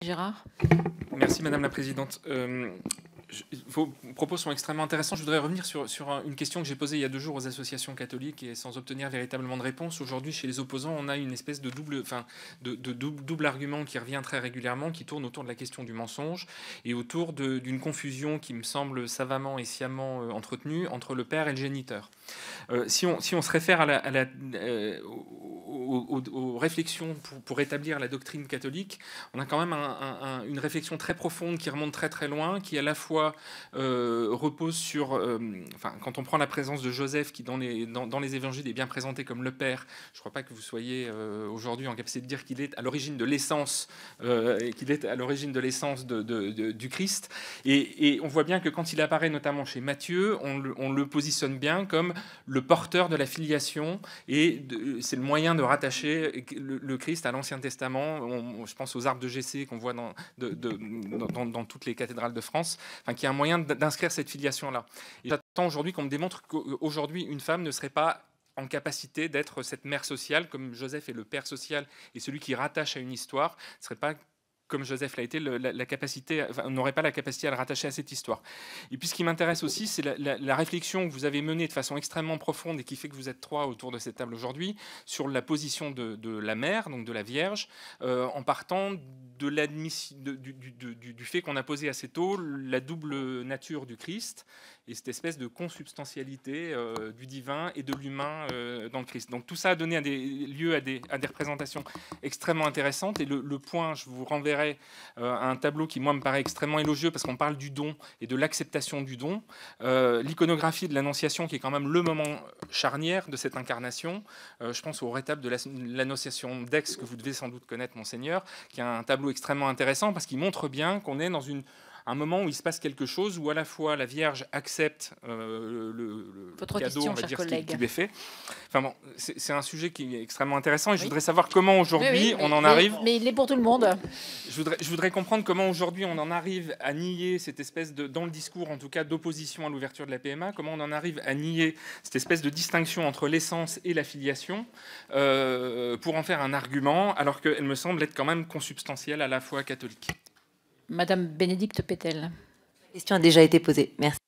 Gérard. Merci Madame la Présidente. Vos propos sont extrêmement intéressants. Je voudrais revenir sur une question que j'ai posée il y a 2 jours aux associations catholiques et sans obtenir véritablement de réponse. Aujourd'hui, chez les opposants, on a une espèce de double argument qui revient très régulièrement, qui tourne autour de la question du mensonge et autour d'une confusion qui me semble savamment et sciemment entretenue entre le père et le géniteur. Si on se réfère aux réflexions pour établir la doctrine catholique, on a quand même une réflexion très profonde qui remonte très très loin, qui à la fois repose sur... quand on prend la présence de Joseph, qui dans les évangiles est bien présenté comme le Père, je ne crois pas que vous soyez aujourd'hui en capacité de dire qu'il est à l'origine de l'essence du Christ. Et on voit bien que quand il apparaît notamment chez Matthieu, on le positionne bien comme le porteur de la filiation, et c'est le moyen de rattacher le Christ à l'Ancien Testament. Je pense aux arbres de Jessé qu'on voit dans toutes les cathédrales de France, qui est un moyen d'inscrire cette filiation-là. Et j'attends aujourd'hui qu'on me démontre qu'aujourd'hui, une femme ne serait pas en capacité d'être cette mère sociale, comme Joseph est le père social et celui qui rattache à une histoire, ne serait pas comme Joseph l'a été, n'aurait pas la capacité à le rattacher à cette histoire. Et puis ce qui m'intéresse aussi, c'est la réflexion que vous avez menée de façon extrêmement profonde et qui fait que vous êtes 3 autour de cette table aujourd'hui, sur la position de la mère, donc de la Vierge, en partant du fait qu'on a posé assez tôt la double nature du Christ et cette espèce de consubstantialité du divin et de l'humain dans le Christ. Donc tout ça a donné lieu à des représentations extrêmement intéressantes. Et le point, je vous renverrai à un tableau qui, moi, me paraît extrêmement élogieux parce qu'on parle du don et de l'acceptation du don. L'iconographie de l'Annonciation, qui est quand même le moment charnière de cette incarnation. Je pense au rétable de l'Annonciation d'Aix, que vous devez sans doute connaître, Monseigneur, qui est un tableau extrêmement intéressant parce qu'il montre bien qu'on est dans un moment où il se passe quelque chose, où à la fois la Vierge accepte le cadeau, on va dire, qui lui est fait. Enfin bon, c'est un sujet qui est extrêmement intéressant et je voudrais savoir comment aujourd'hui on en arrive... Mais il est pour tout le monde. Je voudrais comprendre comment aujourd'hui on en arrive à nier cette espèce dans le discours, en tout cas, d'opposition à l'ouverture de la PMA, comment on en arrive à nier cette espèce de distinction entre l'essence et la filiation pour en faire un argument, alors qu'elle me semble être quand même consubstantielle à la foi catholique. Madame Bénédicte Pétel. La question a déjà été posée. Merci.